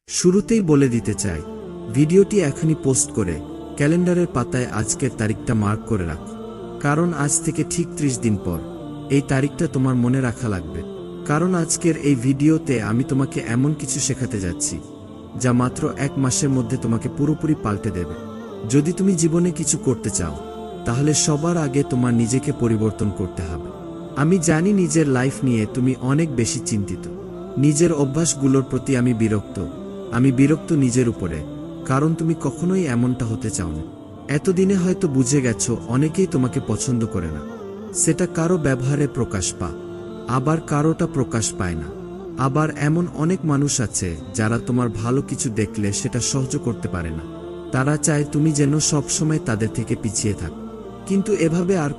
শুরুতেই বলে দিতে চাই, ভিডিওটি এখনই পোস্ট করে ক্যালেন্ডারের পাতায় আজকের তারিখটা মার্ক করে রাখো, কারণ আজ থেকে ঠিক 30 দিন পর এই তারিখটা তোমার মনে রাখা লাগবে। কারণ আজকের এই ভিডিওতে আমি তোমাকে এমন কিছু শেখাতে যাচ্ছি যা মাত্র 1 মাসের মধ্যে তোমাকে পুরোপুরি পাল্টে দেবে। যদি তুমি জীবনে কিছু করতে চাও, তাহলে সবার আগে তোমার নিজেকে পরিবর্তন করতে হবে। আমি জানি নিজের লাইফ নিয়ে তুমি অনেক বেশি চিন্তিত। নিজের অভ্যাসগুলোর প্রতি আমি বিরক্ত নিজের উপরে, কারণ তুমি কখনোই এমনটা হতে চাও না। এতদিনে হয়তো বুঝে গেছো অনেকেই তোমাকে পছন্দ করে না। সেটা কারো ব্যবহারে প্রকাশ পায়, আবার কারোটা প্রকাশ পায় না। আবার এমন অনেক মানুষ আছে যারা তোমার ভালো কিছু দেখলে সেটা সহ্য করতে পারে না। তারা চায় তুমি যেন সবসময় তাদের থেকে পিছিয়ে থাকো। কিন্তু এভাবে আর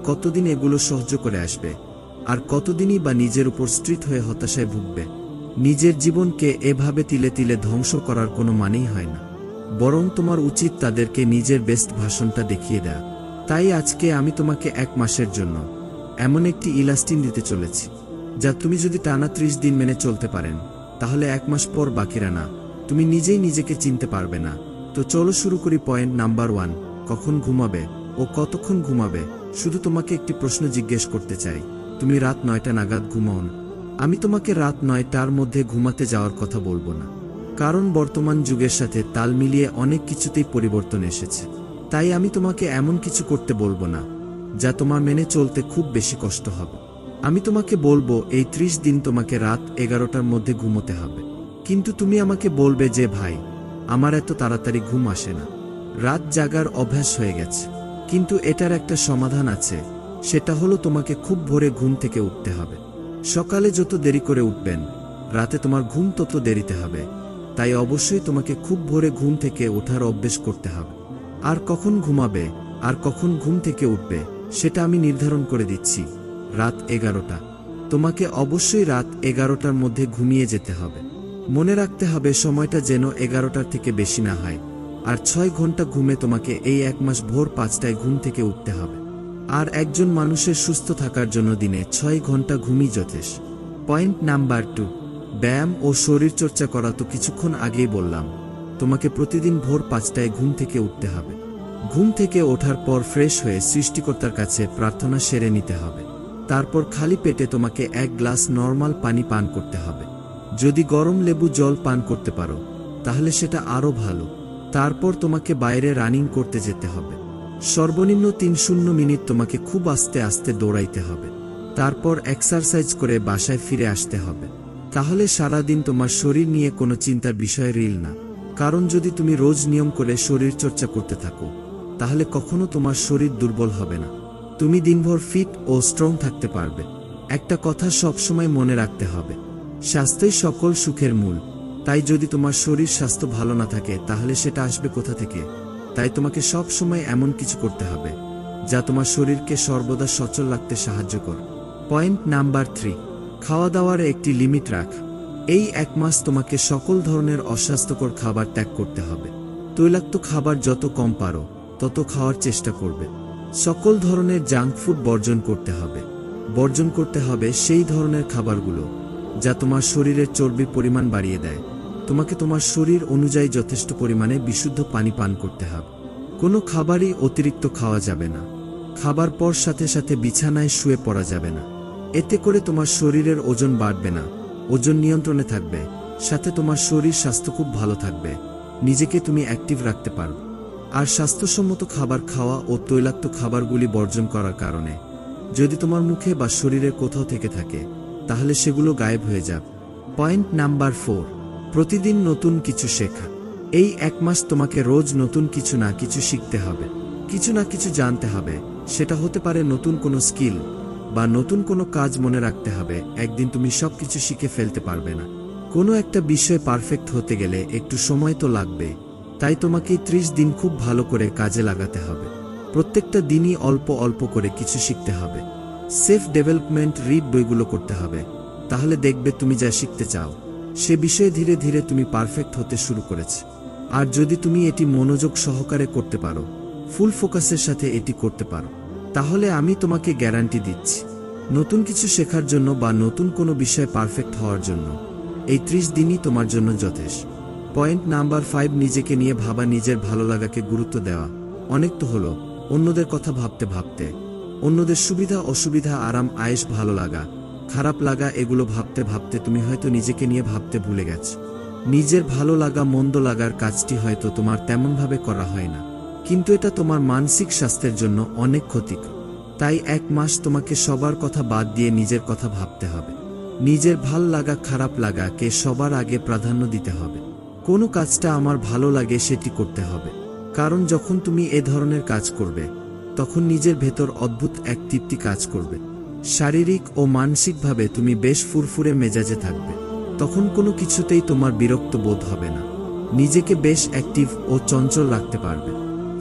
কতদিন এগুলো সহ্য করে আসবে? আর কতদিনই বা নিজের উপর স্ট্রিট হয়ে হতাশায় ভুগবে? নিজের জীবনকে এভাবে তিলে তিলে ধ্বংস করার কোনো মানেই হয় না। বরং তোমার উচিত তাদেরকে নিজের বেস্ট ভাষণটা দেখিয়ে দেয়া। তাই আজকে আমি তোমাকে 1 মাসের জন্য এমন একটি ইলাস্টিন দিতে চলেছি, যা তুমি যদি টানা 30 দিন মেনে চলতে পারেন, তাহলে 1 মাস পর বাকিরা না, তুমি নিজেই নিজেকে চিনতে পারবে না। তো চলো শুরু করি। পয়েন্ট নাম্বার 1, কখন ঘুমাবে ও কতক্ষণ ঘুমাবে? শুধু তোমাকে একটি প্রশ্ন জিজ্ঞেস করতে চাই, তুমি রাত 9টা নাগাদ ঘুমাও না? আমি তোমাকে রাত 9টার মধ্যে ঘুমাতে যাওয়ার কথা বলবো না, কারণ বর্তমান যুগের সাথে তাল মিলিয়ে অনেক কিছুতেই পরিবর্তন এসেছে। তাই আমি তোমাকে এমন কিছু করতে বলবো না যা তোমার মেনে চলতে খুব বেশি কষ্ট হবে। আমি তোমাকে বলবো এই 30 দিন তোমাকে রাত 11টার মধ্যে ঘুমোতে হবে। কিন্তু তুমি আমাকে বলবে যে ভাই, আমার এত তাড়াতাড়ি ঘুম আসে না, রাত জাগার অভ্যাস হয়ে গেছে। কিন্তু এটার একটা সমাধান আছে, সেটা হলো তোমাকে খুব ভোরে ঘুম থেকে উঠতে হবে। সকালে যত দেরি করে উঠবেন, রাতে তোমার ঘুম তত দেরিতে হবে। তাই অবশ্যই তোমাকে খুব ভোরে ঘুম থেকে ওঠার অভ্যেস করতে হবে। আর কখন ঘুমাবে আর কখন ঘুম থেকে উঠবে সেটা আমি নির্ধারণ করে দিচ্ছি, রাত 11টা। তোমাকে অবশ্যই রাত 11টার মধ্যে ঘুমিয়ে যেতে হবে। মনে রাখতে হবে সময়টা যেন 11টার থেকে বেশি না হয়। আর 6 ঘন্টা ঘুমে তোমাকে এই 1 মাস ভোর 5টায় ঘুম থেকে উঠতে হবে। আর একজন মানুষের সুস্থ থাকার জন্য দিনে 6 ঘন্টা ঘুমই যথেষ্ট। পয়েন্ট নাম্বার 2, ব্যায়াম ও শরীরচর্চা করা। তো কিছুক্ষণ আগেই বললাম, তোমাকে প্রতিদিন ভোর 5টায় ঘুম থেকে উঠতে হবে। ঘুম থেকে ওঠার পর ফ্রেশ হয়ে সৃষ্টিকর্তার কাছে প্রার্থনা সেরে নিতে হবে। তারপর খালি পেটে তোমাকে 1 গ্লাস নর্মাল পানি পান করতে হবে। যদি গরম লেবু জল পান করতে পারো তাহলে সেটা আরো ভালো। তারপর তোমাকে বাইরে রানিং করতে যেতে হবে। সর্বনিম্ন 30 মিনিট তোমাকে খুব আস্তে আস্তে দৌড়াইতে হবে। তারপর এক্সারসাইজ করে বাসায় ফিরে আসতে হবে। তাহলে সারাদিন তোমার শরীর নিয়ে কোনো চিন্তার বিষয় রইল না। কারণ যদি তুমি রোজ নিয়ম করে শরীর চর্চা করতে থাকো, তাহলে কখনো তোমার শরীর দুর্বল হবে না। তুমি দিনভর ফিট ও স্ট্রং থাকতে পারবে। একটা কথা সবসময় মনে রাখতে হবে, স্বাস্থ্যই সকল সুখের মূল। তাই যদি তোমার শরীর স্বাস্থ্য ভালো না থাকে তাহলে সেটা আসবে কোথা থেকে? তাই তোমাকে সব সময় এমন কিছু করতে হবে যা তোমার শরীরকে সর্বদা সচল রাখতে সাহায্য করে। পয়েন্ট নাম্বার 3, খাওয়া দাওয়ার একটি লিমিট রাখ। এই 1 মাস তোমাকে সকল ধরনের অস্বাস্থ্যকর খাবার ত্যাগ করতে হবে। তৈলাক্ত খাবার যত কম পারো তত খাওয়ার চেষ্টা করবে। সকল ধরনের জাঙ্ক ফুড বর্জন করতে হবে সেই ধরনের খাবারগুলো যা তোমার শরীরের চর্বির পরিমাণ বাড়িয়ে দেয়। তোমাকে তোমার শরীর অনুযায়ী যথেষ্ট পরিমাণে বিশুদ্ধ পানি পান করতে হবে। কোনো খাবারই অতিরিক্ত খাওয়া যাবে না। খাবার পর সাথে সাথে বিছানায় শুয়ে পড়া যাবে না। এতে করে তোমার শরীরের ওজন বাড়বে না, ওজন নিয়ন্ত্রণে থাকবে। সাথে তোমার শরীর স্বাস্থ্য খুব ভালো থাকবে, নিজেকে তুমি অ্যাক্টিভ রাখতে পারবে। আর স্বাস্থ্যসম্মত খাবার খাওয়া ও তৈলাক্ত খাবারগুলি বর্জন করার কারণে যদি তোমার মুখে বা শরীরের কোথাও থেকে থাকে, তাহলে সেগুলো গায়েব হয়ে যাবে। পয়েন্ট নাম্বার 4, প্রতিদিন নতুন কিছু শেখা। এই 1 মাস তোমাকে রোজ নতুন কিছু না কিছু শিখতে হবে, কিছু না কিছু জানতে হবে। সেটা হতে পারে নতুন কোনো স্কিল বা নতুন কোনো কাজ। মনে রাখতে হবে, একদিন তুমি সবকিছু শিখে ফেলতে পারবে না। কোনো একটা বিষয়ে পারফেক্ট হতে গেলে একটু সময় তো লাগবে। তাই তোমাকে 30 দিন খুব ভালো করে কাজে লাগাতে হবে। প্রত্যেকটা দিনই অল্প অল্প করে কিছু শিখতে হবে। সেলফ ডেভেলপমেন্ট বইগুলো করতে হবে। তাহলে দেখবে তুমি যা শিখতে চাও সে বিষয়ে ধীরে ধীরে তুমি পারফেক্ট হতে শুরু করেছে। আর যদি তুমি এটি মনোযোগ সহকারে করতে পারো, ফুল ফোকাসের সাথে এটি করতে পারো, তাহলে আমি তোমাকে গ্যারান্টি দিচ্ছি, নতুন কিছু শেখার জন্য বা নতুন কোনো বিষয়ে পারফেক্ট হওয়ার জন্য এই 30 দিনই তোমার জন্য যথেষ্ট। পয়েন্ট নাম্বার 5, নিজেকে নিয়ে ভাবা। নিজের ভালো লাগাকে গুরুত্ব দেওয়া। অনেক তো হলো অন্যদের কথা ভাবতে ভাবতে, অন্যদের সুবিধা অসুবিধা, আরাম আয়েশ, ভালো লাগা খারাপ লাগা, এগুলো ভাবতে ভাবতে তুমি হয়তো নিজেকে নিয়ে ভাবতে ভুলে গেছো। নিজের ভালো লাগা মন্দ লাগার কাজটি হয়তো তোমার তেমনভাবে করা হয় না, কিন্তু এটা তোমার মানসিক স্বাস্থ্যের জন্য অনেক ক্ষতিকর। তাই 1 মাস তোমাকে সবার কথা বাদ দিয়ে নিজের কথা ভাবতে হবে। নিজের ভাল লাগা খারাপ লাগাকে সবার আগে প্রাধান্য দিতে হবে। কোনো কাজটা আমার ভালো লাগে সেটি করতে হবে, কারণ যখন তুমি এ ধরনের কাজ করবে তখন নিজের ভেতর অদ্ভুত এক তৃপ্তি কাজ করবে। শারীরিক ও মানসিকভাবে তুমি বেশ ফুরফুরে মেজাজে থাকবে। তখন কোনো কিছুতেই তোমার বিরক্ত বোধ হবে না। নিজেকে বেশ অ্যাক্টিভ ও চঞ্চল রাখতে পারবে,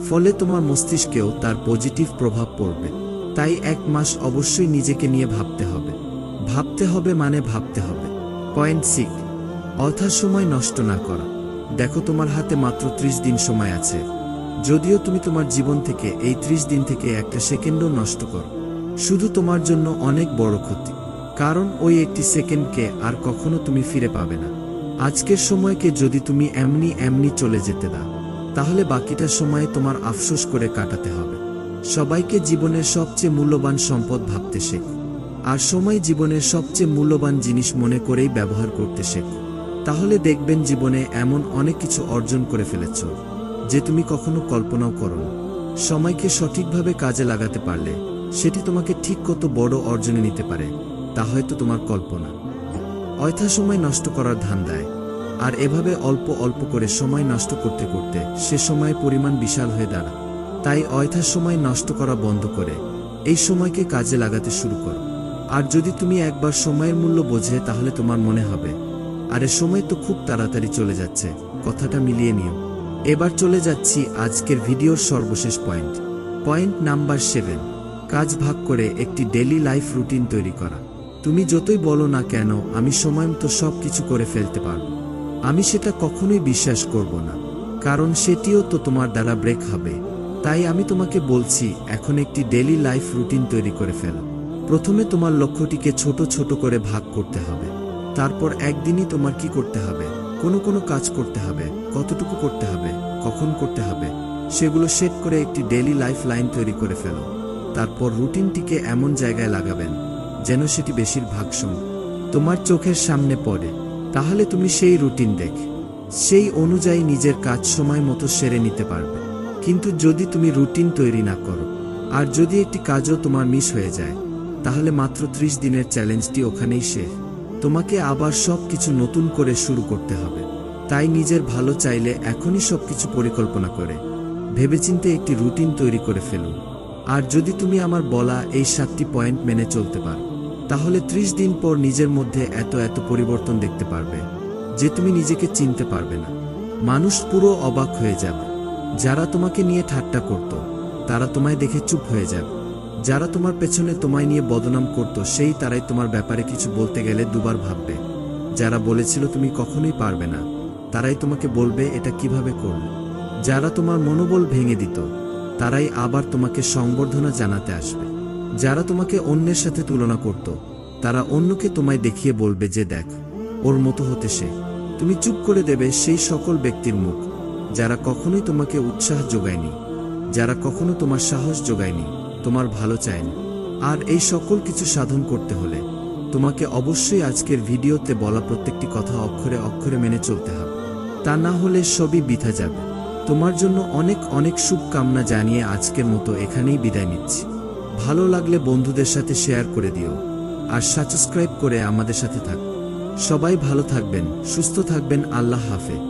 ফলে তোমার মস্তিষ্কেও তার পজিটিভ প্রভাব পড়বে। তাই 1 মাস অবশ্যই নিজেকে নিয়ে ভাবতে হবে। ভাবতে হবে মানে ভাবতে হবে। পয়েন্ট 6, অযথা সময় নষ্ট না করা। দেখো, তোমার হাতে মাত্র 30 দিন সময় আছে। যদিও তুমি তোমার জীবন থেকে এই 30 দিন থেকে 1 সেকেন্ডও নষ্ট করো, শুধু তোমার জন্য অনেক বড় ক্ষতি। কারণ ওই 1 সেকেন্ডকে আর কখনো তুমি ফিরে পাবে না। আজকের সময়কে যদি তুমি এমনি চলে যেতে দাও, তাহলে বাকিটা সময়ে তোমার আফসোস করে কাটাতে হবে। সবাইকে জীবনের সবচেয়ে মূল্যবান সম্পদ ভাবতে শেখো, আর সময় জীবনের সবচেয়ে মূল্যবান জিনিস মনে করেই ব্যবহার করতে শেখো। তাহলে দেখবেন জীবনে এমন অনেক কিছু অর্জন করে ফেলেছ যে তুমি কখনো কল্পনাও করোনি। সময়কে সঠিকভাবে কাজে লাগাতে পারলে সেটি তোমাকে ঠিক কত বড় অর্জনে নিতে পারে তা হয়তো তোমার কল্পনা। অযথা সময় নষ্ট করার ধান্দায় আর এভাবে অল্প অল্প করে সময় নষ্ট করতে করতে সে সময়ের পরিমাণ বিশাল হয়ে দাঁড়ায়। তাই অযথা সময় নষ্ট করা বন্ধ করে এই সময়কে কাজে লাগাতে শুরু করো। আর যদি তুমি একবার সময়ের মূল্য বোঝে, তাহলে তোমার মনে হবে আরে সময় তো খুব তাড়াতাড়ি চলে যাচ্ছে। কথাটা মিলিয়ে নিও। এবার চলে যাচ্ছি আজকের ভিডিওর সর্বশেষ পয়েন্ট। পয়েন্ট নাম্বার 7, কাজ ভাগ করে একটি ডেইলি লাইফ রুটিন তৈরি করা। তুমি যতই বলো না কেন আমি সময়মতো সব কিছু করে ফেলতে পারব, আমি সেটা কখনোই বিশ্বাস করব না, কারণ সেটিও তো তোমার দ্বারা ব্রেক হবে। তাই আমি তোমাকে বলছি, এখন একটি ডেইলি লাইফ রুটিন তৈরি করে ফেলো। প্রথমে তোমার লক্ষ্যটিকে ছোট ছোট করে ভাগ করতে হবে। তারপর একদিনই তোমার কি করতে হবে, কোনো কাজ করতে হবে, কতটুকু করতে হবে, কখন করতে হবে, সেগুলো সেট করে একটি ডেইলি লাইফ লাইন তৈরি করে ফেলো। তারপর রুটিনটিকে এমন জায়গায় লাগাবেন যেন সেটি বেশিরভাগ সময় তোমার চোখের সামনে পড়ে। তাহলে তুমি সেই রুটিন দেখে সেই অনুযায়ী নিজের কাজ সময় মতো সেরে নিতে পারবে। কিন্তু যদি তুমি রুটিন তৈরি না করো, আর যদি একটি কাজও তোমার মিস হয়ে যায়, তাহলে মাত্র 30 দিনের চ্যালেঞ্জটি ওখানেই শেষ। তোমাকে আবার সবকিছু নতুন করে শুরু করতে হবে। তাই নিজের ভালো চাইলে এখনই সবকিছু পরিকল্পনা করে ভেবেচিন্তে একটি রুটিন তৈরি করে ফেলুন। আর যদি তুমি আমার বলা এই 7টি পয়েন্ট মেনে চলতে পারো, তাহলে 30 দিন পর নিজের মধ্যে এত পরিবর্তন দেখতে পারবে যে তুমি নিজেকে চিনতে পারবে না। মানুষ পুরো অবাক হয়ে যাবে। যারা তোমাকে নিয়ে ঠাট্টা করত, তারা তোমায় দেখে চুপ হয়ে যাবে। যারা তোমার পেছনে তোমায় নিয়ে বদনাম করত, সেই তারাই তোমার ব্যাপারে কিছু বলতে গেলে দুবার ভাববে। যারা বলেছিল তুমি কখনোই পারবে না, তারাই তোমাকে বলবে এটা কিভাবে করলে। যারা তোমার মনোবল ভেঙে দিত, তারাই আবার তোমাকে সংবর্ধনা জানাতে আসবে। যারা তোমাকে অন্যের সাথে তুলনা করত, তারা অন্যকে তোমায় দেখিয়ে বলবে যে দেখ ওর মতো হতে সে। তুমি চুপ করে দেবে সেই সকল ব্যক্তির মুখ যারা কখনোই তোমাকে উৎসাহ যোগায়নি, যারা কখনো তোমার সাহস যোগায়নি, তোমার ভালো চায়নি। আর এই সকল কিছু সাধন করতে হলে তোমাকে অবশ্যই আজকের ভিডিওতে বলা প্রত্যেকটি কথা অক্ষরে অক্ষরে মেনে চলতে হবে। তা না হলে সবই বৃথা যাবে। তোমার জন্য অনেক শুভকামনা জানিয়ে আজকের মতো এখানেই বিদায় নিচ্ছি। ভালো লাগলে বন্ধুদের সাথে শেয়ার করে দিও, আর সাবস্ক্রাইব করে আমাদের সাথে থাকো। সবাই ভালো থাকবেন, সুস্থ থাকবেন। আল্লাহ হাফেজ।